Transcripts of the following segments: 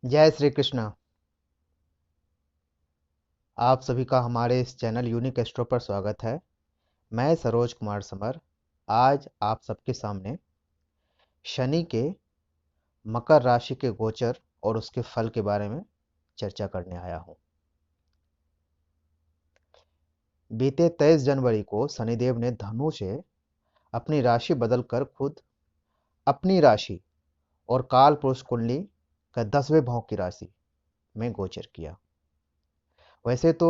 जय श्री कृष्ण। आप सभी का हमारे इस चैनल यूनिक एस्ट्रो पर स्वागत है। मैं सरोज कुमार समर आज आप सबके सामने शनि के मकर राशि के गोचर और उसके फल के बारे में चर्चा करने आया हूं। बीते 23 जनवरी को शनिदेव ने धनु से अपनी राशि बदलकर खुद अपनी राशि और काल पुरुष कुंडली का 10वें भाव की राशि में गोचर किया। वैसे तो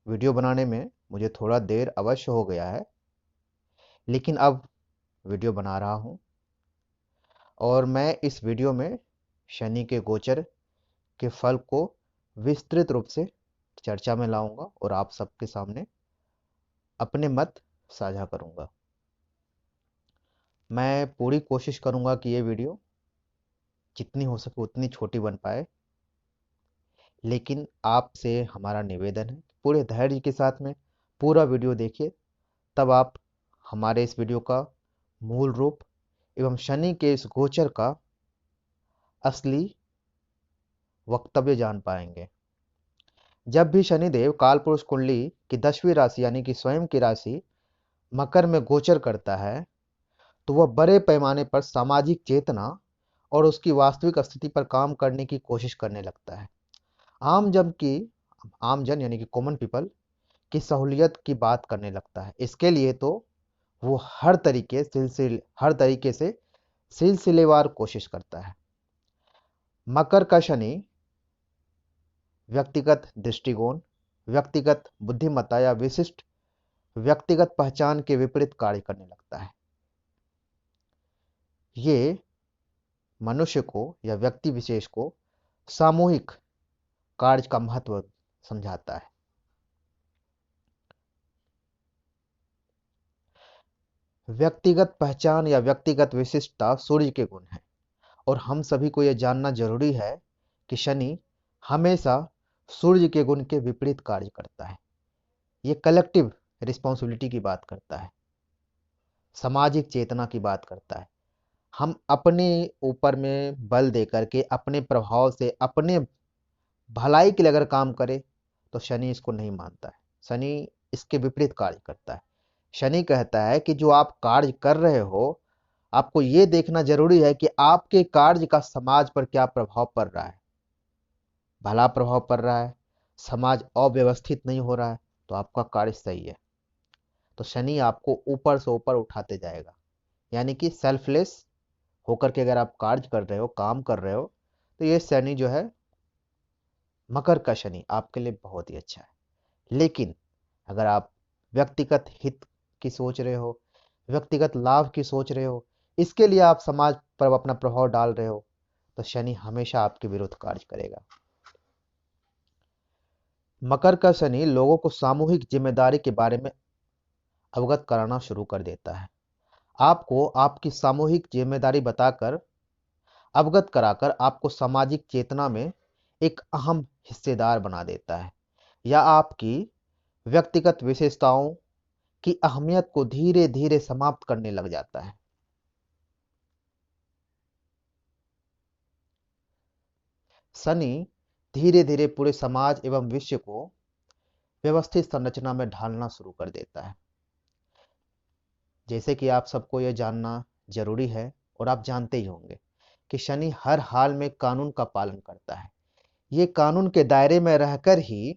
वीडियो बनाने में मुझे थोड़ा देर अवश्य हो गया है, लेकिन अब वीडियो बना रहा हूं और मैं इस वीडियो में शनि के गोचर के फल को विस्तृत रूप से चर्चा में लाऊंगा और आप सबके सामने अपने मत साझा करूंगा। मैं पूरी कोशिश करूंगा कि ये वीडियो जितनी हो सके उतनी छोटी बन पाए, लेकिन आपसे हमारा निवेदन है कि पूरे धैर्य के साथ में पूरा वीडियो देखिए, तब आप हमारे इस वीडियो का मूल रूप एवं शनि के इस गोचर का असली वक्तव्य जान पाएंगे। जब भी शनिदेव कालपुरुष कुंडली की 10वीं राशि यानी कि स्वयं की राशि मकर में गोचर करता है, तो वह बड़े पैमाने पर सामाजिक चेतना और उसकी वास्तविक स्थिति पर काम करने की कोशिश करने लगता है। आम जन की आम जन यानी कि कॉमन पीपल की सहूलियत की बात करने लगता है। इसके लिए तो वो हर तरीके से सिलसिलेवार कोशिश करता है। मकर का शनि व्यक्तिगत दृष्टिकोण, व्यक्तिगत बुद्धिमत्ता या विशिष्ट व्यक्तिगत पहचान के विपरीत कार्य करने लगता है। ये मनुष्य को या व्यक्ति विशेष को सामूहिक कार्य का महत्व समझाता है। व्यक्तिगत पहचान या व्यक्तिगत विशिष्टता सूर्य के गुण है और हम सभी को यह जानना जरूरी है कि शनि हमेशा सूर्य के गुण के विपरीत कार्य करता है। ये कलेक्टिव रिस्पॉन्सिबिलिटी की बात करता है, सामाजिक चेतना की बात करता है। हम अपने ऊपर में बल देकर के अपने प्रभाव से अपने भलाई के लिए अगर काम करे तो शनि इसको नहीं मानता है। शनि इसके विपरीत कार्य करता है। शनि कहता है कि जो आप कार्य कर रहे हो, आपको यह देखना जरूरी है कि आपके कार्य का समाज पर क्या प्रभाव पड़ रहा है। भला प्रभाव पड़ रहा है, समाज अव्यवस्थित नहीं हो रहा है, तो आपका कार्य सही है। तो शनि आपको ऊपर से ऊपर उठाते जाएगा, यानी कि सेल्फलेस होकर के अगर आप कार्य कर रहे हो, काम कर रहे हो, तो ये शनि जो है, मकर का शनि आपके लिए बहुत ही अच्छा है। लेकिन अगर आप व्यक्तिगत हित की सोच रहे हो, व्यक्तिगत लाभ की सोच रहे हो, इसके लिए आप समाज पर अपना प्रभाव डाल रहे हो, तो शनि हमेशा आपके विरुद्ध कार्य करेगा। मकर का शनि लोगों को सामूहिक जिम्मेदारी के बारे में अवगत कराना शुरू कर देता है। आपको आपकी सामूहिक जिम्मेदारी बताकर, अवगत कराकर आपको सामाजिक चेतना में एक अहम हिस्सेदार बना देता है, या आपकी व्यक्तिगत विशेषताओं की अहमियत को धीरे धीरे समाप्त करने लग जाता है। शनि धीरे धीरे पूरे समाज एवं विश्व को व्यवस्थित संरचना में ढालना शुरू कर देता है। जैसे कि आप सबको यह जानना जरूरी है और आप जानते ही होंगे कि शनि हर हाल में कानून का पालन करता है। ये कानून के दायरे में रहकर ही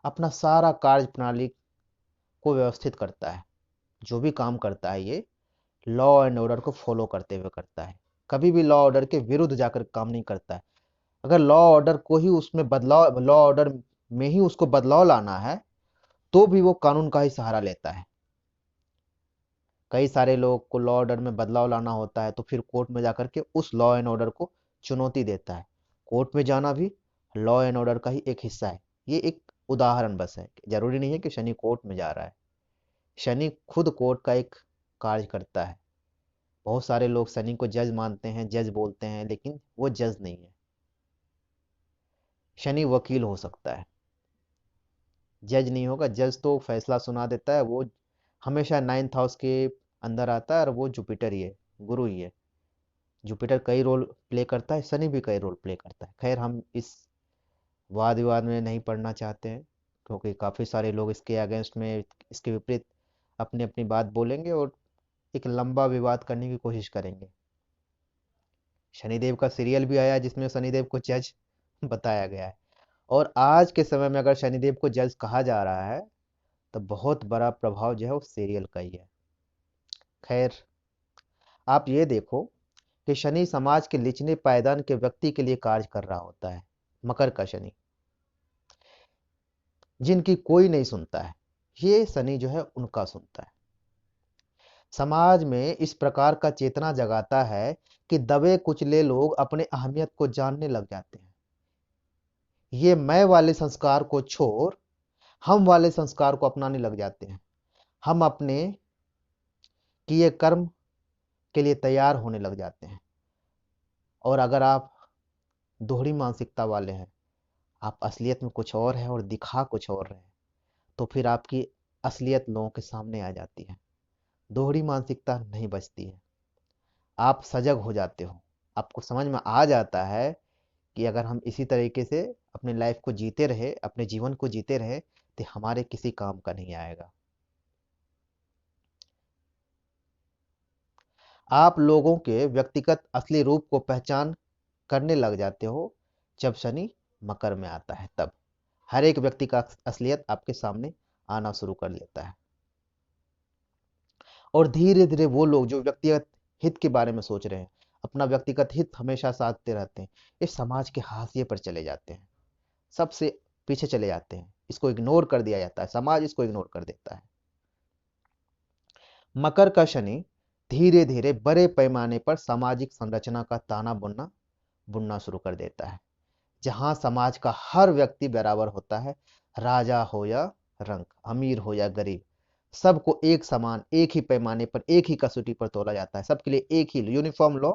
अपना सारा कार्य प्रणाली को व्यवस्थित करता है। जो भी काम करता है ये लॉ एंड ऑर्डर को फॉलो करते हुए करता है। कभी भी लॉ ऑर्डर के विरुद्ध जाकर काम नहीं करता है। अगर लॉ ऑर्डर को ही उसमें बदलाव, लॉ ऑर्डर में ही उसको बदलाव लाना है, तो भी वो कानून का ही सहारा लेता है। कई सारे लोगों को लॉ ऑर्डर में बदलाव लाना होता है तो फिर कोर्ट में जाकर के उस लॉ एंड ऑर्डर को चुनौती देता है। कोर्ट में जाना भी लॉ एंड ऑर्डर का ही एक हिस्सा है। ये एक उदाहरण बस है, जरूरी नहीं है कि शनि कोर्ट में जा रहा है। शनि खुद कोर्ट का एक कार्य करता है। बहुत सारे लोग शनि को जज मानते हैं, जज बोलते हैं, लेकिन वो जज नहीं है। शनि वकील हो सकता है, जज नहीं होगा। जज तो फैसला सुना देता है, वो हमेशा 9th हाउस के अंदर आता है और वो जुपिटर ही है, गुरु ही है। जुपिटर कई रोल प्ले करता है, शनि भी कई रोल प्ले करता है। खैर हम इस वाद विवाद में नहीं पढ़ना चाहते हैं, क्योंकि काफ़ी सारे लोग इसके अगेंस्ट में, इसके विपरीत अपनी अपनी बात बोलेंगे और एक लंबा विवाद करने की कोशिश करेंगे। शनिदेव का सीरियल भी आया जिसमें शनिदेव को जज बताया गया है, और आज के समय में अगर शनिदेव को जज कहा जा रहा है तो बहुत बड़ा प्रभाव जो है वो सीरियल का ही है। खैर, आप ये देखो कि शनि समाज के निचले पायदान के व्यक्ति के लिए कार्य कर रहा होता है। मकर का शनि, जिनकी कोई नहीं सुनता है, ये शनि जो है उनका सुनता है। समाज में इस प्रकार का चेतना जगाता है कि दबे कुचले लोग अपने अहमियत को जानने लग जाते हैं। ये मैं वाले संस्कार को छोड़ हम वाले संस्कार को अपनाने लग जाते हैं। हम अपने किए कर्म के लिए तैयार होने लग जाते हैं। और अगर आप दोहरी मानसिकता वाले हैं, आप असलियत में कुछ और है और दिखा कुछ और रहे हैं, तो फिर आपकी असलियत लोगों के सामने आ जाती है। दोहरी मानसिकता नहीं बचती है। आप सजग हो जाते हो, आपको समझ में आ जाता है कि अगर हम इसी तरीके से अपने लाइफ को जीते रहे, अपने जीवन को जीते रहे, तो हमारे किसी काम का नहीं आएगा। आप लोगों के व्यक्तिगत असली रूप को पहचान करने लग जाते हो जब शनि मकर में आता है। तब हर एक व्यक्ति का असलियत आपके सामने आना शुरू कर लेता है, और धीरे धीरे वो लोग जो व्यक्तिगत हित के बारे में सोच रहे हैं, अपना व्यक्तिगत हित हमेशा साधते रहते हैं, इस समाज के हाशिए पर चले जाते हैं, सबसे पीछे चले जाते हैं। इसको इग्नोर कर दिया जाता है, समाज इसको इग्नोर कर देता है। मकर का शनि धीरे धीरे बड़े पैमाने पर सामाजिक संरचना का ताना बुनना बुनना शुरू कर देता है, जहां समाज का हर व्यक्ति बराबर होता है। राजा हो या रंक, अमीर हो या गरीब, सबको एक समान, एक ही पैमाने पर, एक ही कसौटी पर तोला जाता है। सबके लिए एक ही यूनिफॉर्म लॉ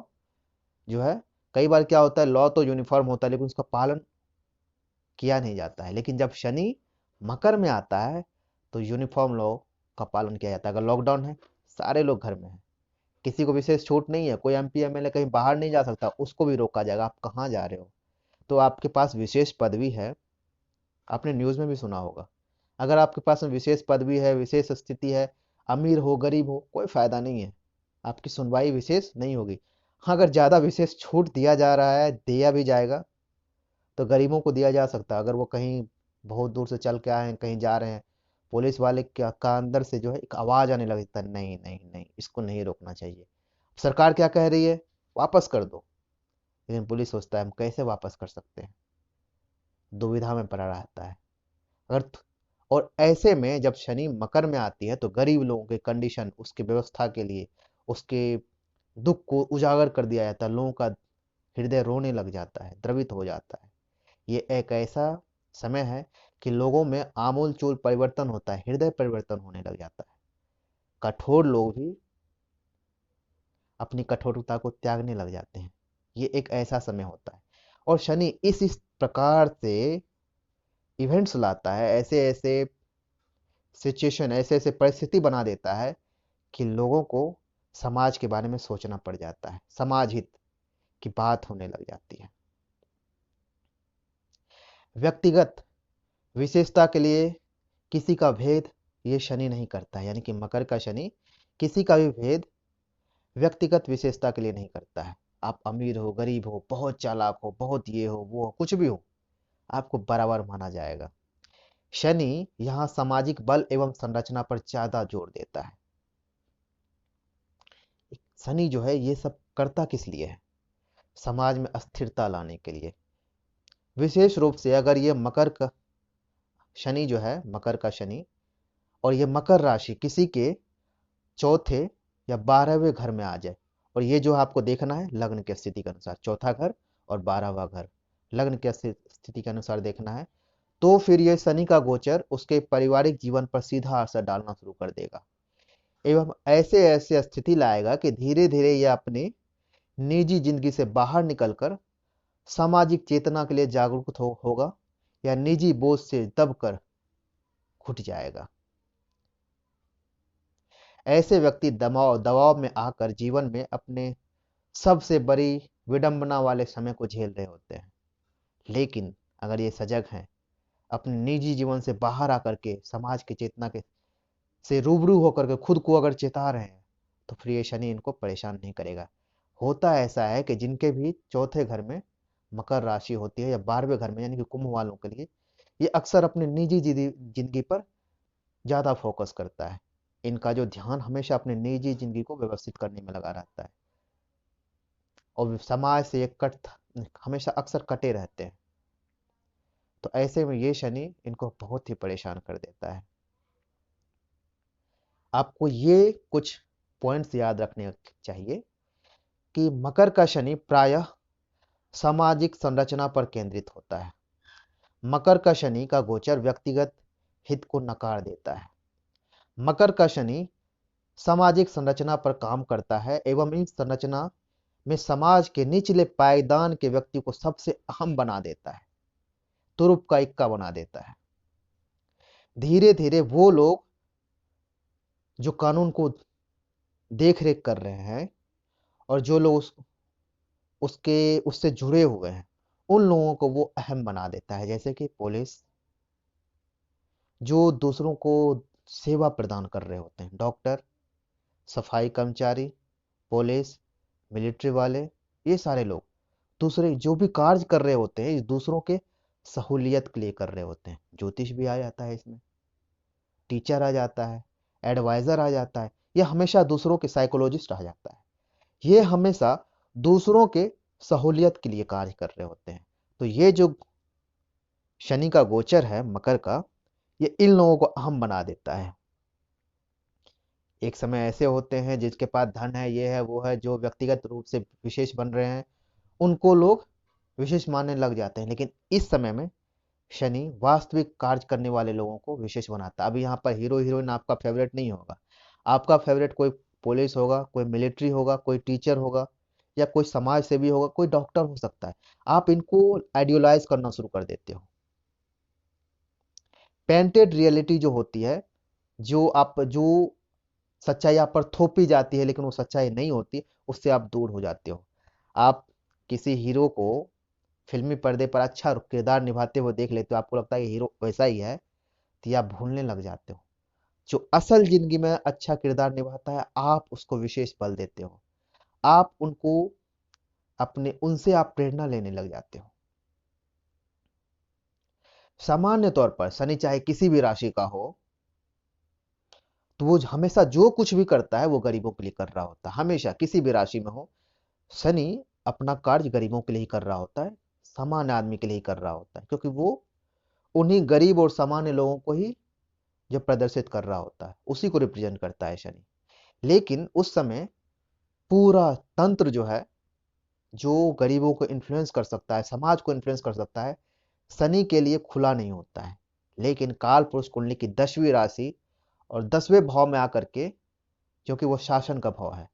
जो है, कई बार क्या होता है, लॉ तो यूनिफॉर्म होता है लेकिन उसका पालन किया नहीं जाता है। लेकिन जब शनि मकर में आता है तो यूनिफॉर्म लॉ का पालन किया जाता है। अगर लॉकडाउन है, सारे लोग घर में हैं, किसी को विशेष छूट नहीं है, कोई एमपी एमएलए कहीं बाहर नहीं जा सकता, उसको भी रोका जाएगा, आप कहाँ जा रहे हो। तो आपके पास विशेष पदवी है, आपने न्यूज़ में भी सुना होगा, अगर आपके पास में विशेष पदवी है, विशेष स्थिति है, अमीर हो गरीब हो, कोई फायदा नहीं है, आपकी सुनवाई विशेष नहीं होगी। हाँ, अगर ज़्यादा विशेष छूट दिया जा रहा है, दिया भी जाएगा, तो गरीबों को दिया जा सकता है। अगर वो कहीं बहुत दूर से चल के आए हैं, कहीं जा रहे हैं, पुलिस वाले का अंदर से जो है एक आवाज़ आने लगता है, नहीं नहीं नहीं, इसको नहीं रोकना चाहिए। सरकार क्या कह रही है, वापस कर दो, लेकिन पुलिस सोचता है हम कैसे वापस कर सकते हैं, दुविधा में पड़ा रहता है। अगर और ऐसे में जब शनि मकर में आती है तो गरीब लोगों के कंडीशन, उसके व्यवस्था के लिए, उसके दुख को उजागर कर दिया जाता है। लोगों का हृदय रोने लग जाता है, द्रवित हो जाता है। ये एक ऐसा समय है कि लोगों में आमूल चूल परिवर्तन होता है, हृदय परिवर्तन होने लग जाता है। कठोर लोग भी अपनी कठोरता को त्यागने लग जाते हैं। ये एक ऐसा समय होता है, और शनि इस प्रकार से इवेंट्स लाता है, ऐसे ऐसे सिचुएशन, ऐसे ऐसे परिस्थिति बना देता है कि लोगों को समाज के बारे में सोचना पड़ जाता है, समाज हित की बात होने लग जाती है। व्यक्तिगत विशेषता के लिए किसी का भेद ये शनि नहीं करता है, यानी कि मकर का शनि किसी का भी भेद व्यक्तिगत विशेषता के लिए नहीं करता है। आप अमीर हो, गरीब हो, बहुत चालाक हो, बहुत ये हो वो हो, कुछ भी हो, आपको बराबर माना जाएगा। शनि यहाँ सामाजिक बल एवं संरचना पर ज्यादा जोर देता है। शनि जो है ये सब करता किस लिए है, समाज में अस्थिरता लाने के लिए। विशेष रूप से अगर ये मकर का शनि जो है, मकर का शनि, और ये मकर राशि किसी के चौथे या 12वें घर में आ जाए, और ये जो आपको देखना है लग्न की स्थिति के अनुसार, चौथा घर और 12वां घर लग्न की स्थिति के अनुसार देखना है, तो फिर ये शनि का गोचर उसके पारिवारिक जीवन पर सीधा असर डालना शुरू कर देगा, एवं ऐसे ऐसे स्थिति लाएगा कि धीरे धीरे यह अपने निजी जिंदगी से बाहर निकलकर सामाजिक चेतना के लिए जागरूक होगा, या निजी बोझ से दबकर घुट जाएगा। ऐसे व्यक्ति दबाव दबाव में आकर जीवन में अपने सबसे बड़ी विडंबना वाले समय को झेल रहे होते हैं। लेकिन अगर ये सजग हैं, अपने निजी जीवन से बाहर आकर के समाज की चेतना के से रूबरू होकर के खुद को अगर चेता रहे हैं, तो फिर ये शनि इनको परेशान नहीं करेगा। होता ऐसा है कि जिनके भी चौथे घर में मकर राशि होती है या 12वें घर में यानी कि कुंभ वालों के लिए, ये अक्सर अपने निजी जिंदगी पर ज्यादा फोकस करता है। इनका जो ध्यान हमेशा अपने निजी जिंदगी को व्यवस्थित करने में लगा रहता है और समाज से ये हमेशा अक्सर कटे रहते हैं। तो ऐसे में ये शनि इनको बहुत ही परेशान कर देता है। आपको ये कुछ पॉइंट्स याद रखने चाहिए कि मकर का शनि प्रायः सामाजिक संरचना पर केंद्रित होता है। मकर का शनि का गोचर व्यक्तिगत हित को नकार देता है। मकर का शनि सामाजिक संरचना पर काम करता है एवं इस संरचना में समाज के निचले पायदान के व्यक्ति को सबसे अहम बना देता है, तुरुप का इक्का बना देता है। धीरे धीरे वो लोग जो कानून को देख रेख कर रहे हैं और जो लोग उससे जुड़े हुए हैं, उन लोगों को वो अहम बना देता है। जैसे कि पुलिस, जो दूसरों को सेवा प्रदान कर रहे होते हैं, डॉक्टर, सफाई कर्मचारी, पुलिस, मिलिट्री वाले, ये सारे लोग दूसरे जो भी कार्य कर रहे होते हैं, इस दूसरों के सहूलियत के लिए कर रहे होते हैं। ज्योतिष भी आ जाता है इसमें, टीचर आ जाता है, एडवाइजर आ जाता है, ये हमेशा दूसरों के साइकोलॉजिस्ट आ जाता है। ये हमेशा दूसरों के सहूलियत के लिए कार्य कर रहे होते हैं। तो ये जो शनि का गोचर है मकर का, ये इन लोगों को अहम बना देता है। एक समय ऐसे होते हैं जिसके पास धन है, ये है वो है, जो व्यक्तिगत रूप से विशेष बन रहे हैं, उनको लोग विशेष मानने लग जाते हैं। लेकिन इस समय में शनि वास्तविक कार्य करने वाले लोगों को विशेष बनाता है। अभी यहाँ पर हीरो हीरोइन आपका फेवरेट नहीं होगा। आपका फेवरेट कोई पुलिस होगा, कोई मिलिट्री होगा, कोई टीचर होगा, या कोई समाज सेवी होगा, कोई डॉक्टर हो सकता है। आप इनको आइडियोलाइज करना शुरू कर देते हो। पेंटेड रियलिटी जो होती है, जो सच्चाई आप पर थोपी जाती है लेकिन वो सच्चाई नहीं होती, उससे आप दूर हो जाते हो। आप किसी हीरो को फिल्मी पर्दे पर अच्छा किरदार निभाते हुए देख लेते हो, आपको लगता है कि हीरो वैसा ही है, तो आप भूलने लग जाते हो। जो असल जिंदगी में अच्छा किरदार निभाता है, आप उसको विशेष बल देते हो। आप उनसे आप प्रेरणा लेने लग जाते हो। सामान्य तौर पर शनि चाहे किसी भी राशि का हो, तो वो हमेशा जो कुछ भी करता है वो गरीबों के लिए कर रहा होता है। हमेशा किसी भी राशि में हो, शनि अपना कार्य गरीबों के लिए ही कर रहा होता है, सामान्य आदमी के लिए ही कर रहा होता है, क्योंकि वो उन्हीं गरीब और सामान्य लोगों को ही जो प्रदर्शित कर रहा होता है, उसी को रिप्रेजेंट करता है शनि। लेकिन उस समय पूरा तंत्र जो है, जो गरीबों को इन्फ्लुएंस कर सकता है, समाज को इन्फ्लुएंस कर सकता है, शनि के लिए खुला नहीं होता है। लेकिन काल पुरुष कुंडली की 10वीं राशि और 10वें भाव में आकर के, जो कि वो शासन का भाव है,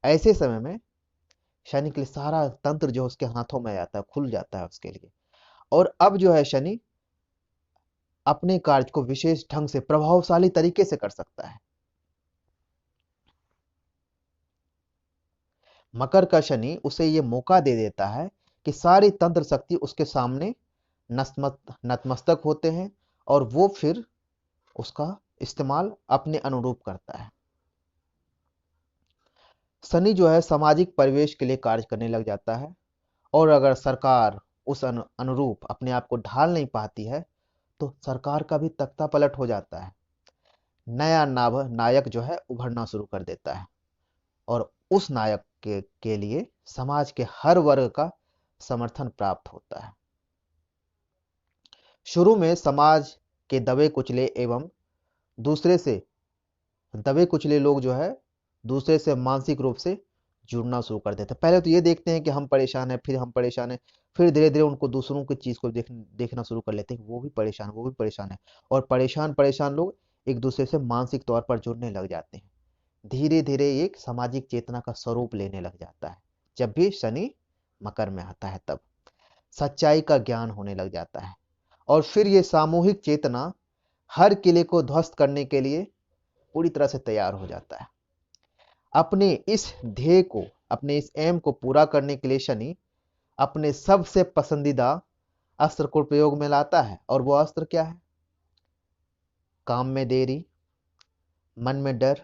ऐसे समय में शनि के लिए सारा तंत्र जो उसके हाथों में आ जाता है, खुल जाता है उसके लिए। और अब जो है शनि अपने कार्य को विशेष ढंग से प्रभावशाली तरीके से कर सकता है। मकर का शनि उसे ये मौका दे देता है कि सारी तंत्र शक्ति उसके सामने नतमस्तक होते हैं और वो फिर उसका इस्तेमाल अपने अनुरूप करता है। शनि जो है सामाजिक परिवेश के लिए कार्य करने लग जाता है, और अगर सरकार उस अनुरूप अपने आप को ढाल नहीं पाती है, तो सरकार का भी तख्ता पलट हो जाता है। नया नायक जो है उभरना शुरू कर देता है, और उस नायक के लिए समाज के हर वर्ग का समर्थन प्राप्त होता है। शुरू में समाज के दबे कुचले एवं दूसरे से दबे कुचले लोग जो है दूसरे से मानसिक रूप से जुड़ना शुरू कर देते हैं। पहले तो ये देखते हैं कि हम परेशान हैं, फिर हम परेशान हैं, फिर धीरे धीरे उनको दूसरों की चीज को देखना शुरू कर लेते हैं कि वो भी परेशान है, और परेशान परेशान लोग एक दूसरे से मानसिक तौर पर जुड़ने लग जाते हैं। धीरे धीरे एक सामाजिक चेतना का स्वरूप लेने लग जाता है। जब भी शनि मकर में आता है, तब सच्चाई का ज्ञान होने लग जाता है, और फिर ये सामूहिक चेतना हर किले को ध्वस्त करने के लिए पूरी तरह से तैयार हो जाता है। अपने इस ध्येय को अपने इस एम को पूरा करने के लिए शनि अपने सबसे पसंदीदा अस्त्र को प्रयोग में लाता है। और वो अस्त्र क्या है? काम में देरी, मन में डर,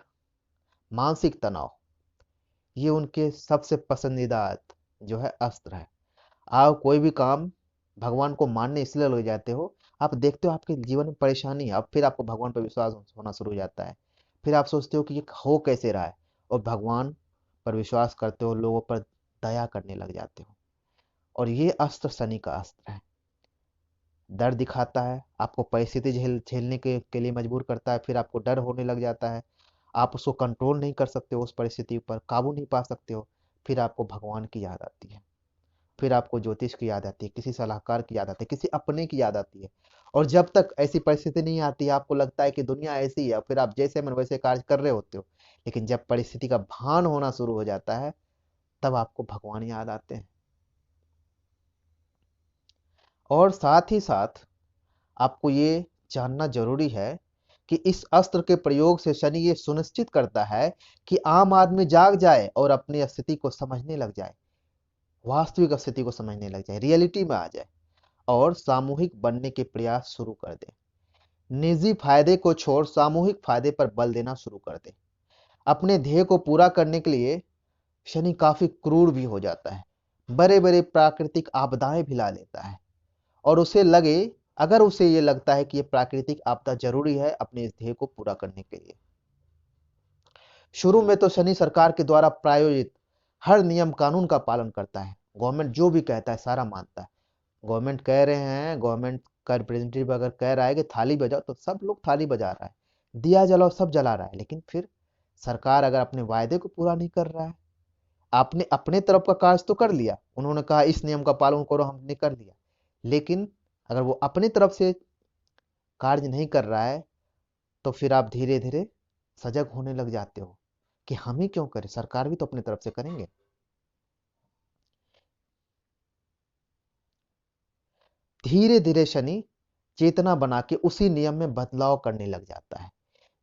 मानसिक तनाव। ये उनके सबसे पसंदीदा जो है अस्त्र है। आप कोई भी काम भगवान को मानने इसलिए लग जाते हो, आप देखते हो आपके जीवन में परेशानी है, अब फिर आपको भगवान पर विश्वास होना शुरू हो जाता है। फिर आप सोचते हो कि ये हो कैसे रहा है, और भगवान पर विश्वास करते हो, लोगों पर दया करने लग जाते हो। और ये अस्त्र शनि का अस्त्र है। डर दिखाता है, आपको परिस्थिति झेलने के लिए मजबूर करता है, फिर आपको डर होने लग जाता है, आप उसको कंट्रोल नहीं कर सकते हो, उस परिस्थिति पर काबू नहीं पा सकते हो। फिर आपको भगवान की याद आती है, फिर आपको ज्योतिष की याद आती है, किसी सलाहकार की याद आती है, किसी अपने की याद आती है। और जब तक ऐसी परिस्थिति नहीं आती है, आपको लगता है कि दुनिया ऐसी है, फिर आप जैसे मन वैसे कार्य कर रहे होते हो। लेकिन जब परिस्थिति का भान होना शुरू हो जाता है, तब आपको भगवान याद आते हैं। और साथ ही साथ आपको ये जानना जरूरी है कि इस अस्त्र के प्रयोग से शनि ये सुनिश्चित करता है कि आम आदमी जाग जाए और अपनी स्थिति को समझने लग जाए, वास्तविक स्थिति को समझने लग जाए, रियलिटी में आ जाए और सामूहिक बनने के प्रयास शुरू कर दे। निजी फायदे को छोड़ सामूहिक फायदे पर बल देना शुरू कर दे। अपने ध्येय को पूरा करने के लिए शनि काफी क्रूर भी हो जाता है, बड़े बड़े प्राकृतिक आपदाएं भी ला लेता है। और अगर उसे ये लगता है कि ये प्राकृतिक आपदा जरूरी है अपने इस ध्येय को पूरा करने के लिए। शुरू में तो शनि सरकार के द्वारा प्रायोजित हर नियम कानून का पालन करता है। गवर्नमेंट जो भी कहता है सारा मानता है। गवर्नमेंट कह रहे हैं, गवर्नमेंट का रिप्रेजेंटेटिव अगर कह रहा है कि थाली बजाओ, तो सब लोग थाली बजा रहा है, दिया जलाओ सब जला रहा है। लेकिन फिर सरकार अगर अपने वायदे को पूरा नहीं कर रहा है, आपने अपने तरफ का कार्य तो कर लिया, उन्होंने कहा इस नियम का पालन करो, हमने कर लिया, लेकिन अगर वो अपनी तरफ से कार्य नहीं कर रहा है, तो फिर आप धीरे धीरे सजग होने लग जाते हो कि हम ही क्यों करें, सरकार भी तो अपनी तरफ से करेंगे। धीरे धीरे शनि चेतना बना के उसी नियम में बदलाव करने लग जाता है।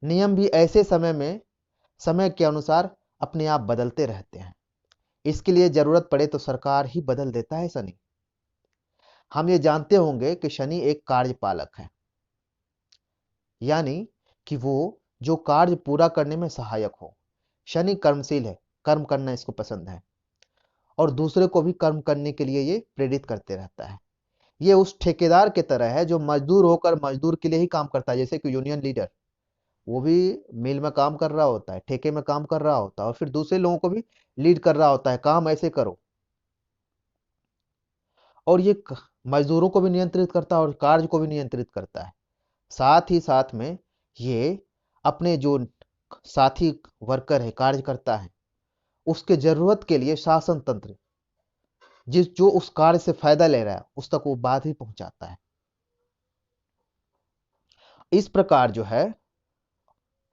नियम भी ऐसे समय के अनुसार अपने आप बदलते रहते हैं। इसके लिए जरूरत पड़े तो सरकार ही बदल देता है शनि। हम ये जानते होंगे कि शनि एक कार्यपालक है, यानी कि वो जो कार्य पूरा करने में सहायक हो। शनि कर्मशील है, कर्म करना इसको पसंद है, और दूसरे को भी कर्म करने के लिए ये प्रेरित करते रहता है। ये उस ठेकेदार के तरह है जो मजदूर होकर मजदूर के लिए ही काम करता है। जैसे कि यूनियन लीडर, वो भी मिल में काम कर रहा होता है, ठेके में काम कर रहा होता है, और फिर दूसरे लोगों को भी लीड कर रहा होता है, काम ऐसे करो। और ये मजदूरों को भी नियंत्रित करता है और कार्य को भी नियंत्रित करता है। साथ ही साथ में ये अपने जो साथी वर्कर है, कार्यकर्ता है, उसके जरूरत के लिए शासन तंत्र जो उस कार्य से फायदा ले रहा है उस तक वो बात भी पहुंचाता है। इस प्रकार जो है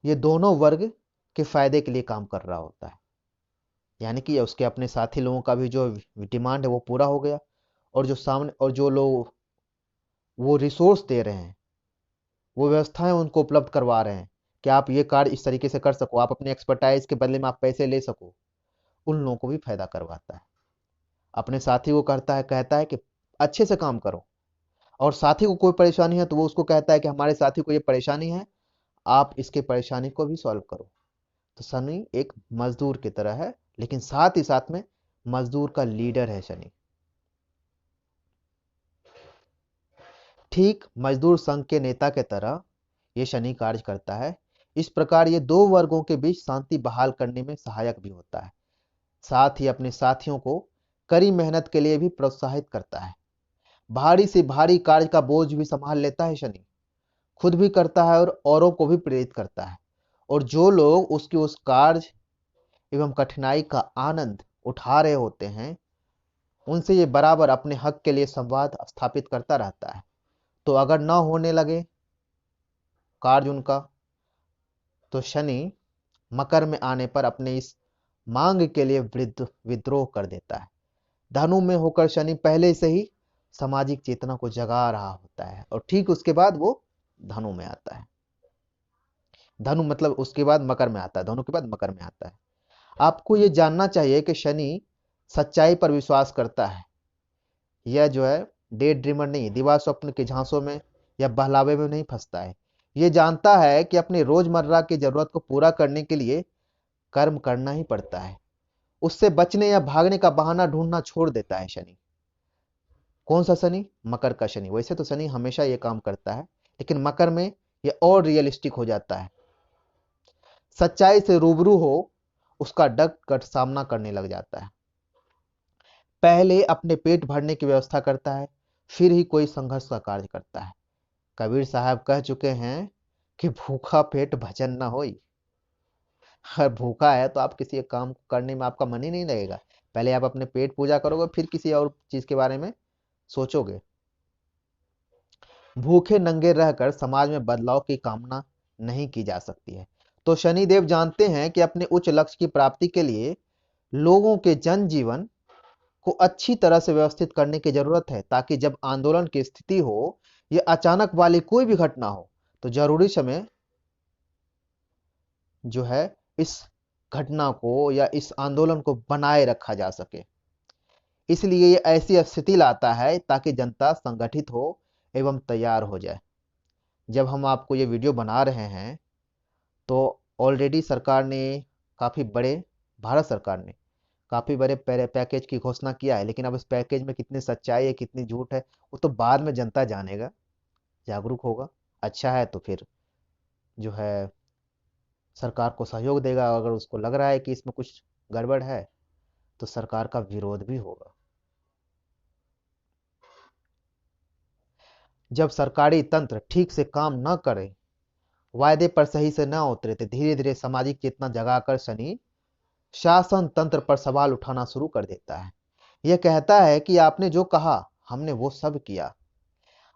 ये दोनों वर्ग के फायदे के लिए काम कर रहा होता है। यानी कि उसके अपने साथी लोगों का भी जो डिमांड है वो पूरा हो गया, और जो सामने और जो लोग वो रिसोर्स दे रहे हैं, वो व्यवस्थाएं उनको उपलब्ध करवा रहे हैं कि आप ये कार्य इस तरीके से कर सको, आप अपने एक्सपर्टाइज के बदले में आप पैसे ले सको, उन लोगों को भी फायदा करवाता है। अपने साथी को कहता है कि अच्छे से काम करो, और साथी को कोई परेशानी है तो वो उसको कहता है कि हमारे साथी को ये परेशानी है, आप इसके परेशानी को भी सॉल्व करो। तो शनि एक मजदूर की तरह है, लेकिन साथ ही साथ में मजदूर का लीडर है शनि। ठीक मजदूर संघ के नेता के तरह ये शनि कार्य करता है। इस प्रकार ये दो वर्गों के बीच शांति बहाल करने में सहायक भी होता है। साथ ही अपने साथियों को कड़ी मेहनत के लिए भी प्रोत्साहित करता है। भारी से भारी कार्य का बोझ भी संभाल लेता है शनि, खुद भी करता है और औरों को भी प्रेरित करता है। और जो लोग उसकी उस कार्य एवं कठिनाई का आनंद उठा रहे होते हैं, उनसे ये बराबर अपने हक के लिए संवाद स्थापित करता रहता है। तो अगर न होने लगे कार्य उनका, तो शनि मकर में आने पर अपने इस मांग के लिए विद्रोह कर देता है। धनु में होकर शनि पहले से ही सामाजिक चेतना को जगा रहा होता है, और ठीक उसके बाद वो धनु में आता है। धनु मतलब उसके बाद मकर में आता है, धनु के बाद मकर में आता है। आपको ये जानना चाहिए कि शनि सच्चाई पर विश्वास करता है। यह जो है डे ड्रीमर नहीं, दिवा स्वप्न के झांसों में या बहलावे में नहीं फंसता है। ये जानता है कि अपनी रोजमर्रा की जरूरत को पूरा करने के लिए कर्म करना ही पड़ता है। उससे बचने या भागने का बहाना ढूंढना छोड़ देता है शनि। कौन सा शनि? मकर का शनि। वैसे तो शनि हमेशा ये काम करता है, लेकिन मकर में ये और रियलिस्टिक हो जाता है। सच्चाई से रूबरू हो उसका डट कर सामना करने लग जाता है। पहले अपने पेट भरने की व्यवस्था करता है, फिर ही कोई संघर्ष का कार्य करता है। कबीर साहब कह चुके हैं कि भूखा पेट भजन ना होई। अगर भूखा है तो आप किसी एक काम करने में आपका मन ही नहीं लगेगा। पहले आप अपने पेट पूजा करोगे, फिर किसी और चीज के बारे में सोचोगे। भूखे नंगे रहकर समाज में बदलाव की कामना नहीं की जा सकती है। तो शनिदेव जानते हैं कि अपने उच्च लक्ष्य की प्राप्ति के लिए लोगों के जनजीवन को अच्छी तरह से व्यवस्थित करने की जरूरत है, ताकि जब आंदोलन की स्थिति हो या अचानक वाली कोई भी घटना हो तो जरूरी समय जो है इस घटना को या इस आंदोलन को बनाए रखा जा सके। इसलिए ये ऐसी स्थिति लाता है ताकि जनता संगठित हो एवं तैयार हो जाए। जब हम आपको ये वीडियो बना रहे हैं तो ऑलरेडी सरकार ने काफ़ी बड़े भारत सरकार ने काफ़ी बड़े पैकेज की घोषणा किया है, लेकिन अब इस पैकेज में कितनी सच्चाई है कितनी झूठ है वो तो बाद में जनता जानेगा, जागरूक होगा। अच्छा है तो फिर जो है सरकार को सहयोग देगा, अगर उसको लग रहा है कि इसमें कुछ गड़बड़ है तो सरकार का विरोध भी होगा। जब सरकारी तंत्र ठीक से काम न करे, वायदे पर सही से न उतरे तो धीरे धीरे सामाजिक चेतना जगाकर शनि शासन तंत्र पर सवाल उठाना शुरू कर देता है। यह कहता है कि आपने जो कहा हमने वो सब किया,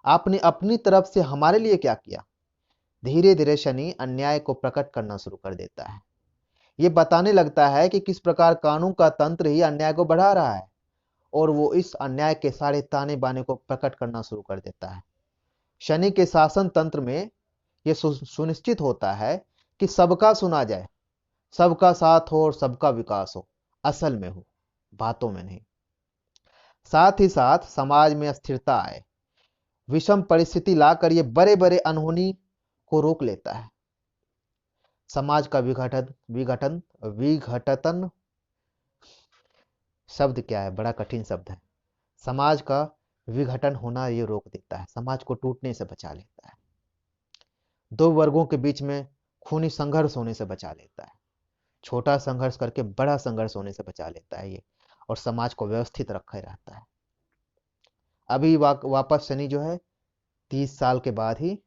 आपने अपनी तरफ से हमारे लिए क्या किया। धीरे धीरे शनि अन्याय को प्रकट करना शुरू कर देता है। ये बताने लगता है कि किस प्रकार कानून का तंत्र ही अन्याय को बढ़ा रहा है, और वो इस अन्याय के सारे ताने बाने को प्रकट करना शुरू कर देता है। शनि के शासन तंत्र में यह सुनिश्चित होता है कि सबका सुना जाए, सबका साथ हो और सबका विकास हो, असल में हो, बातों में नहीं। साथ ही साथ समाज में स्थिरता आए। विषम परिस्थिति लाकर ये बड़े बड़े अनहोनी को रोक लेता है। समाज का विघटन विघटन विघटन शब्द क्या है, बड़ा कठिन शब्द है। समाज का विघटन होना ये रोक देता है, समाज को टूटने से बचा लेता है। दो वर्गों के बीच में खूनी संघर्ष होने से बचा लेता है। छोटा संघर्ष करके बड़ा संघर्ष होने से बचा लेता है ये, और समाज को व्यवस्थित रखे रहता है। अभी वापस शनि जो है 30 साल के बाद ही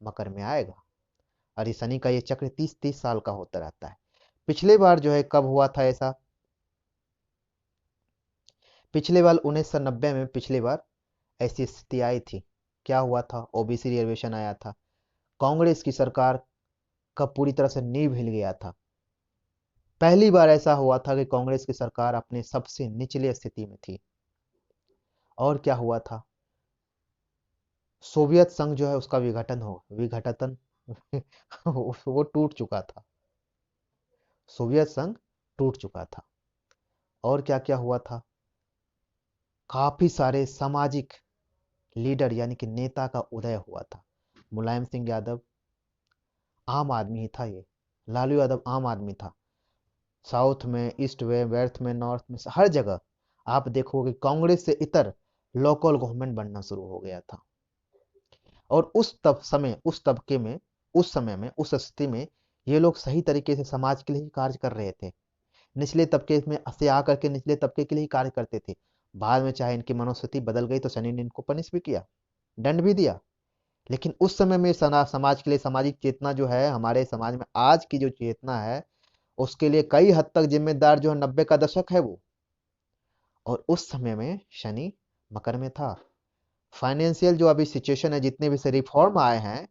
मकर में आएगा, और ये शनि का ये चक्र 30-30 साल का होता रहता है। पिछले बार जो है कब हुआ था ऐसा? पिछले बार 1990 में पिछली बार ऐसी स्थिति आई थी। क्या हुआ था? ओबीसी रिजर्वेशन आया था, कांग्रेस की सरकार का पूरी तरह से नींव हिल गया था। पहली बार ऐसा हुआ था कि कांग्रेस की सरकार अपने सबसे निचले स्थिति में थी। और क्या हुआ था? सोवियत संघ जो है उसका विघटन वो टूट चुका था। सोवियत संघ टूट चुका था। और क्या क्या हुआ था? काफी सारे सामाजिक लीडर यानी कि नेता का उदय हुआ था। मुलायम सिंह यादव आम आदमी ही था, ये लालू यादव आम आदमी था। साउथ में, ईस्ट में, वेस्ट में, नॉर्थ में, हर जगह आप देखोगे कांग्रेस से इतर लोकल गवर्नमेंट बनना शुरू हो गया था। और उस तबके में, उस समय में, उस स्थिति में ये लोग सही तरीके से समाज के लिए ही कार्य कर रहे थे। निचले तबके में से आकर के निचले तबके के लिए ही कार्य करते थे। बाद में चाहे इनकी मनोस्थिति बदल गई तो शनि ने इनको पनिश भी किया, दंड भी दिया, लेकिन उस समय में समाज के लिए सामाजिक चेतना जो है, हमारे समाज में आज की जो चेतना है उसके लिए कई हद तक जिम्मेदार जो है 90 का दशक है वो। और उस समय में शनि मकर में था। फाइनेंशियल जो अभी सिचुएशन है, जितने भी से रिफॉर्म आए हैं,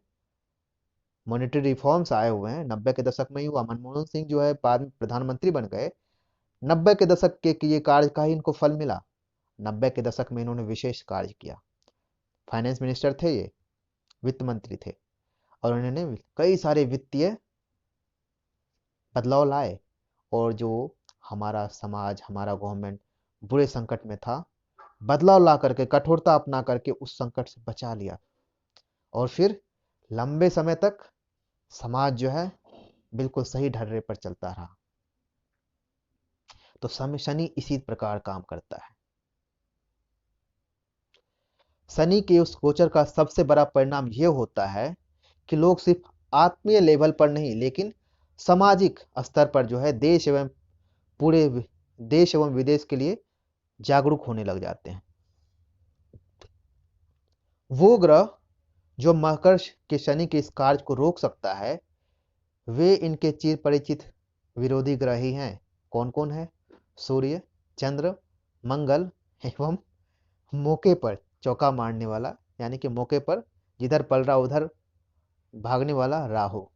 मॉनेटरी रिफॉर्म्स आए हुए हैं, 90 के दशक में ही हुआ। मनमोहन सिंह जो है बाद में प्रधानमंत्री बन गए, 90 के दशक के किए कार्य का ही इनको फल मिला। 90 के दशक में इन्होंने विशेष कार्य किया। फाइनेंस मिनिस्टर थे ये, वित्त मंत्री थे, और उन्होंने कई सारे वित्तीय बदलाव लाए, और जो हमारा समाज, हमारा गवर्नमेंट बुरे संकट में था, बदलाव ला करके, कठोरता अपना करके उस संकट से बचा लिया, और फिर लंबे समय तक समाज जो है बिल्कुल सही ढर्रे पर चलता रहा। तो शनि इसी प्रकार काम करता है। शनि के उस गोचर का सबसे बड़ा परिणाम यह होता है कि लोग सिर्फ आत्मीय लेवल पर नहीं, लेकिन सामाजिक स्तर पर जो है पूरे देश एवं विदेश के लिए जागरूक होने लग जाते हैं। वो ग्रह जो मकर के शनि के इस कार्य को रोक सकता है, वे इनके चिर परिचित विरोधी ग्रह ही हैं। कौन कौन है? सूर्य, चंद्र, मंगल एवं मौके पर चौका मारने वाला, यानी कि मौके पर जिधर पल रहा उधर भागने वाला राहु,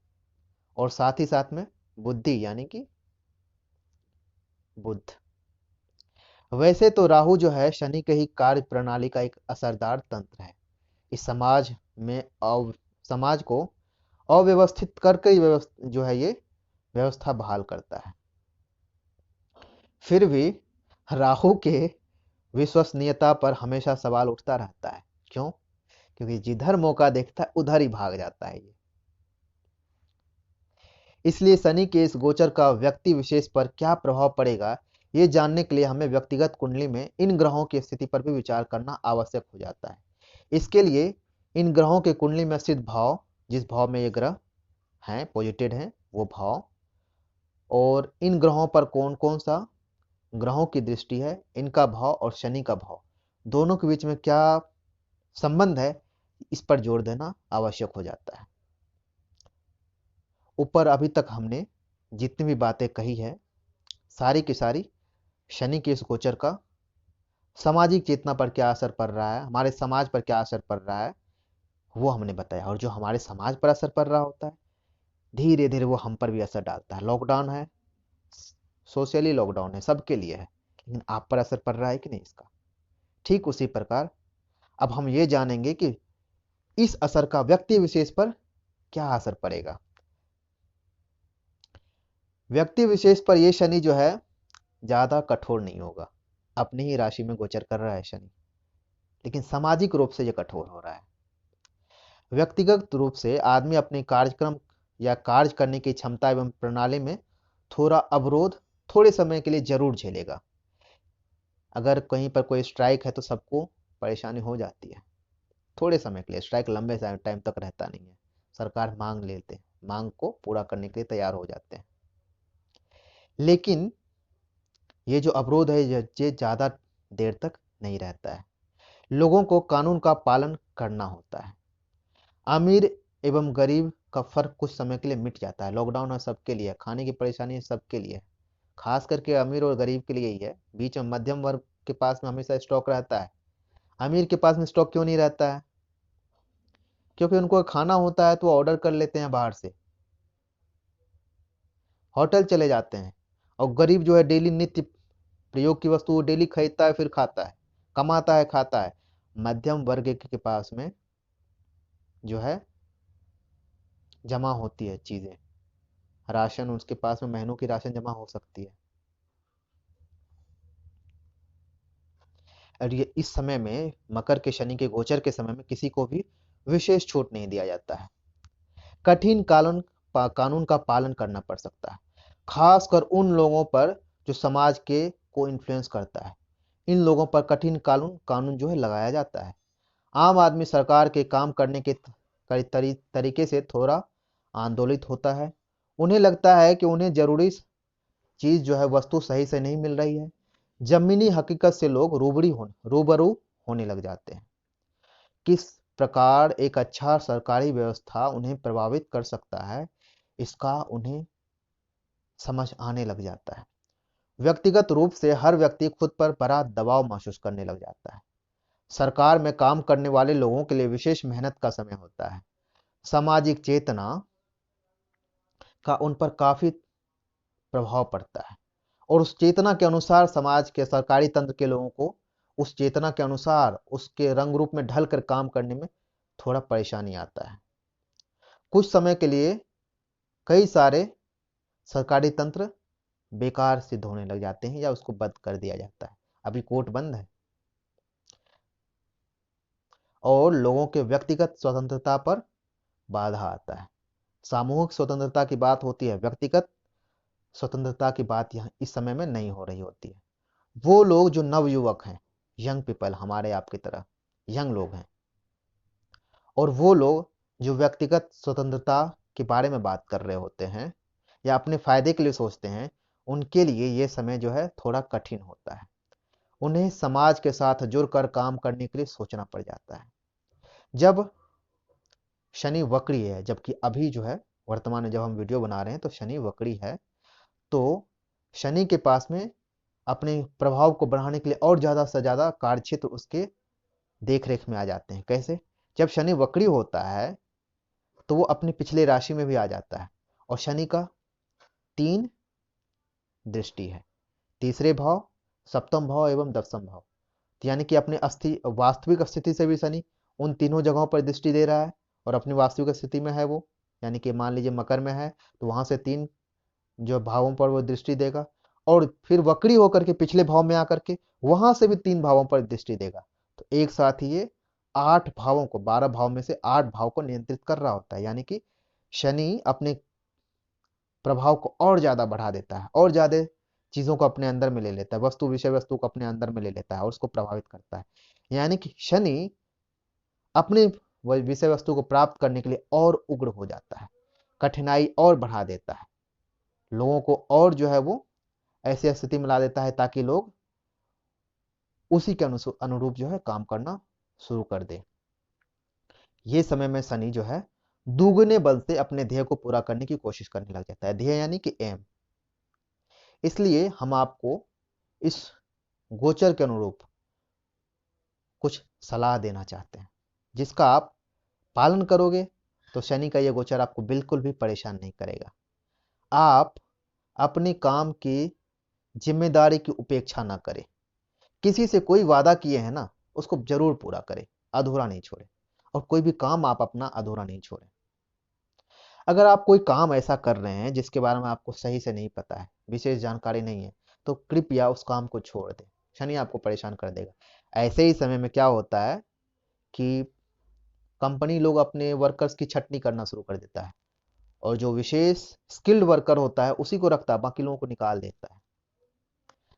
और साथ ही साथ में बुद्धि यानी कि बुध। वैसे तो राहु जो है शनि के ही कार्य प्रणाली का एक असरदार तंत्र है। इस समाज को अव्यवस्थित करके जो है ये व्यवस्था बहाल करता है। फिर भी राहु के विश्वसनीयता पर हमेशा सवाल उठता रहता है। क्यों? क्योंकि जिधर मौका देखता है उधर ही भाग जाता है ये। इसलिए शनि के इस गोचर का व्यक्ति विशेष पर क्या प्रभाव पड़ेगा, ये जानने के लिए हमें व्यक्तिगत कुंडली में इन ग्रहों की स्थिति पर भी विचार करना आवश्यक हो जाता है। इसके लिए इन ग्रहों के कुंडली में स्थित भाव, जिस भाव में ये ग्रह हैं, पॉजिटेड हैं, वो भाव, और इन ग्रहों पर कौन कौन सा ग्रहों की दृष्टि है, इनका भाव और शनि का भाव, दोनों के बीच में क्या संबंध है, इस पर जोर देना आवश्यक हो जाता है। ऊपर अभी तक हमने जितनी भी बातें कही है, सारी की सारी शनि के इस गोचर का सामाजिक चेतना पर क्या असर पड़ रहा है, हमारे समाज पर क्या असर पड़ रहा है, वो हमने बताया। और जो हमारे समाज पर असर पड़ रहा होता है, धीरे धीरे वो हम पर भी असर डालता है। लॉकडाउन है, सोशली लॉकडाउन है, सबके लिए है, लेकिन आप पर असर पड़ रहा है कि नहीं इसका? ठीक उसी प्रकार अब हम ये जानेंगे कि इस असर का व्यक्ति विशेष पर क्या असर पड़ेगा। व्यक्ति विशेष पर यह शनि जो है ज्यादा कठोर नहीं होगा। अपनी ही राशि में गोचर कर रहा है शनि, लेकिन सामाजिक रूप से यह कठोर हो रहा है। व्यक्तिगत रूप से आदमी अपने कार्यक्रम या कार्य करने की क्षमता एवं प्रणाली में थोड़ा अवरोध थोड़े समय के लिए जरूर झेलेगा। अगर कहीं पर कोई स्ट्राइक है तो सबको परेशानी हो जाती है थोड़े समय के लिए। स्ट्राइक लंबे टाइम तक रहता नहीं है। सरकार मांग लेते हैं, मांग को पूरा करने के लिए तैयार हो जाते हैं, लेकिन ये जो अवरोध है ये ज्यादा देर तक नहीं रहता है। लोगों को कानून का पालन करना होता है। अमीर एवं गरीब का फर्क कुछ समय के लिए मिट जाता है। लॉकडाउन है सबके लिए, खाने की परेशानी सबके लिए, खास करके अमीर और गरीब के लिए ही है। बीच में मध्यम वर्ग के पास में हमेशा स्टॉक रहता है। अमीर के पास में स्टॉक क्यों नहीं रहता है? क्योंकि उनको खाना होता है तो ऑर्डर कर लेते हैं बाहर से, होटल चले जाते हैं। और गरीब जो है डेली नित्य प्रयोग की वस्तु डेली खरीदता है, फिर खाता है, कमाता है, खाता है। मध्यम वर्ग के पास में जो है जमा होती है चीजें, राशन उसके पास में महीनों की राशन जमा हो सकती है। और ये इस समय में मकर के शनि के गोचर के समय में किसी को भी विशेष छूट नहीं दिया जाता है। कठिन कानून का पालन करना पड़ सकता है, खासकर उन लोगों पर जो समाज के को इन्फ्लुएंस करता है। इन लोगों पर कठिन कानून जो है लगाया जाता है। आम आदमी सरकार के काम करने के तरीके से थोड़ा आंदोलित होता है। उन्हें लगता है कि उन्हें जरूरी चीज जो है वस्तु सही से नहीं मिल रही है। जमीनी हकीकत से लोग रूबरू होने लग जाते हैं। किस प्रकार एक अच्छा सरकारी व्यवस्था उन्हें प्रभावित कर सकता है, इसका उन्हें समझ आने लग जाता है। व्यक्तिगत रूप से हर व्यक्ति खुद पर बड़ा दबाव महसूस करने लग जाता है। सरकार में काम करने वाले लोगों के लिए विशेष मेहनत का समय होता है। सामाजिक चेतना का उन पर काफी प्रभाव पड़ता है, और उस चेतना के अनुसार समाज के सरकारी तंत्र के लोगों को उस चेतना के अनुसार उसके रंग रूप में ढल कर काम करने में थोड़ा परेशानी आता है। कुछ समय के लिए कई सारे सरकारी तंत्र बेकार सिद्ध होने लग जाते हैं या उसको बंद कर दिया जाता है। अभी कोर्ट बंद है। और लोगों के व्यक्तिगत स्वतंत्रता पर बाधा आता है। सामूहिक स्वतंत्रता की बात होती है, व्यक्तिगत स्वतंत्रता की बात यहाँ इस समय में नहीं हो रही होती है। वो लोग जो नवयुवक हैं, यंग पीपल, हमारे आपकी तरह यंग लोग हैं, और वो लोग जो व्यक्तिगत स्वतंत्रता के बारे में बात कर रहे होते हैं या अपने फायदे के लिए सोचते हैं, उनके लिए ये समय जो है थोड़ा कठिन होता है। उन्हें समाज के साथ जुड़कर काम करने के लिए सोचना पड़ जाता है। जब शनि वक्री है, जबकि अभी जो है वर्तमान में जब हम वीडियो बना रहे हैं तो शनि वक्री है, तो शनि के पास में अपने प्रभाव को बढ़ाने के लिए और ज्यादा से ज्यादा कार्यक्षेत्र उसके देखरेख में आ जाते हैं। कैसे? जब शनि वक्री होता है तो वो अपनी पिछले राशि में भी आ जाता है, और शनि का 3 दृष्टि है, तीसरे भाव, सप्तम भाव एवं दशम भाव। यानी कि अपने वास्तविक स्थिति से भी शनि उन तीनों जगहों पर दृष्टि दे रहा है, और अपनी वास्तविक स्थिति में है वो, यानी कि मान लीजिए मकर में है तो वहां से 3 जो भावों पर वो दृष्टि देगा, और फिर वक्री होकर के पिछले भाव में आकर के वहां से भी 3 भावों पर दृष्टि देगा। तो एक साथ ही ये 8 भावों को, 12 भाव में से 8 भाव को नियंत्रित कर रहा होता है। यानी कि शनि अपने प्रभाव को और ज्यादा बढ़ा देता है, और ज्यादा चीजों को अपने अंदर में ले लेता है, वस्तु विषय वस्तु को अपने अंदर में ले लेता है और उसको प्रभावित करता है। यानी कि शनि अपने विषय वस्तु को प्राप्त करने के लिए और उग्र हो जाता है, कठिनाई और बढ़ा देता है, लोगों को और जो है वो ऐसी स्थिति में ला देता है ताकि लोग उसी के अनुरूप जो है काम करना शुरू कर दे। ये समय में शनि जो है दुगने बल से अपने ध्येय को पूरा करने की कोशिश करने लग जाता है। ध्येय यानी कि एम। इसलिए हम आपको इस गोचर के अनुरूप कुछ सलाह देना चाहते हैं, जिसका आप पालन करोगे तो शनि का यह गोचर आपको बिल्कुल भी परेशान नहीं करेगा। आप अपने काम की जिम्मेदारी की उपेक्षा ना करें। किसी से कोई वादा किए हैं ना, उसको जरूर पूरा करें, अधूरा नहीं छोड़े, और कोई भी काम आप अपना अधूरा नहीं छोड़े। अगर आप कोई काम ऐसा कर रहे हैं जिसके बारे में आपको सही से नहीं पता है, विशेष जानकारी नहीं है, तो कृपया उस काम को छोड़ दें। शनि आपको परेशान कर देगा। ऐसे ही समय में क्या होता है कि कंपनी लोग अपने वर्कर्स की छटनी करना शुरू कर देता है, और जो विशेष स्किल्ड वर्कर होता है उसी को रखता है, बाकी लोगों को निकाल देता है।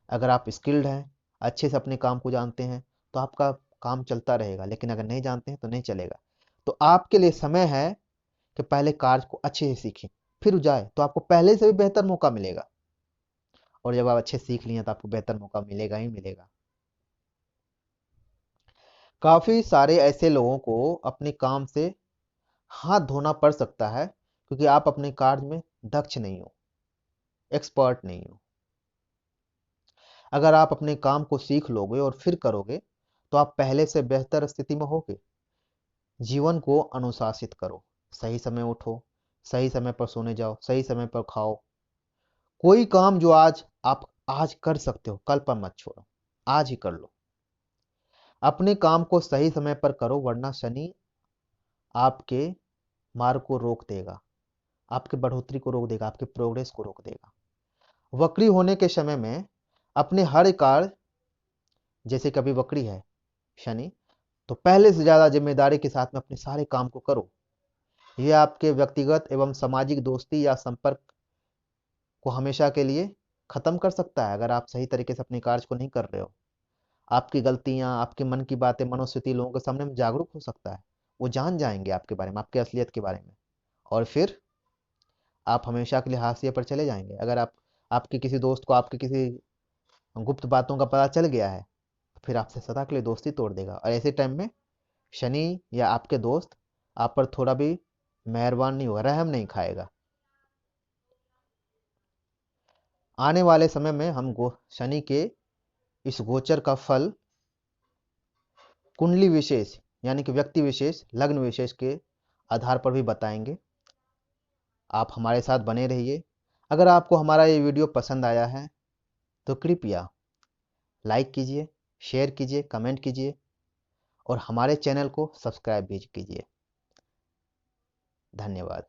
अगर आप स्किल्ड हैं, अच्छे से अपने काम को जानते हैं, तो आपका काम चलता रहेगा, लेकिन अगर नहीं जानते हैं तो नहीं चलेगा। तो आपके लिए समय है कि पहले कार्य को अच्छे से सीखें, फिर जाए तो आपको पहले से भी बेहतर मौका मिलेगा, और जब आप अच्छे सीख लिए तो आपको बेहतर मौका मिलेगा ही मिलेगा। काफी सारे ऐसे लोगों को अपने काम से हाथ धोना पड़ सकता है, क्योंकि आप अपने कार्य में दक्ष नहीं हो, एक्सपर्ट नहीं हो। अगर आप अपने काम को सीख लोगे और फिर करोगे तो आप पहले से बेहतर स्थिति में होगे। जीवन को अनुशासित करो, सही समय उठो, सही समय पर सोने जाओ, सही समय पर खाओ। कोई काम जो आप आज कर सकते हो, कल पर मत छोड़ो, आज ही कर लो। अपने काम को सही समय पर करो, वरना शनि आपके मार्ग को रोक देगा, आपके बढ़ोतरी को रोक देगा, आपके प्रोग्रेस को रोक देगा। वक्री होने के समय में अपने हर कार्य, जैसे कभी वक्री है शनि, तो पहले से ज्यादा जिम्मेदारी के साथ में अपने सारे काम को करो। यह आपके व्यक्तिगत एवं सामाजिक दोस्ती या संपर्क को हमेशा के लिए खत्म कर सकता है, अगर आप सही तरीके से अपने कार्य को नहीं कर रहे हो। आपकी गलतियां, आपके मन की बातें, मनोस्थिति लोगों के सामने में जागरूक हो सकता है। वो जान जाएंगे आपके बारे में, आपके असलियत के बारे में, और फिर आप हमेशा के लिए हाशिए पर चले जाएंगे। अगर आपके किसी दोस्त को आपके किसी गुप्त बातों का पता चल गया है, फिर आपसे सदा के लिए दोस्ती तोड़ देगा, और ऐसे टाइम में शनि या आपके दोस्त आप पर थोड़ा भी मेहरबान नहीं होगा, रहम नहीं खाएगा। आने वाले समय में हम शनि के इस गोचर का फल कुंडली विशेष, यानी कि व्यक्ति विशेष, लग्न विशेष के आधार पर भी बताएंगे। आप हमारे साथ बने रहिए। अगर आपको हमारा ये वीडियो पसंद आया है तो कृपया लाइक कीजिए, शेयर कीजिए, कमेंट कीजिए, और हमारे चैनल को सब्सक्राइब भी कीजिए। धन्यवाद।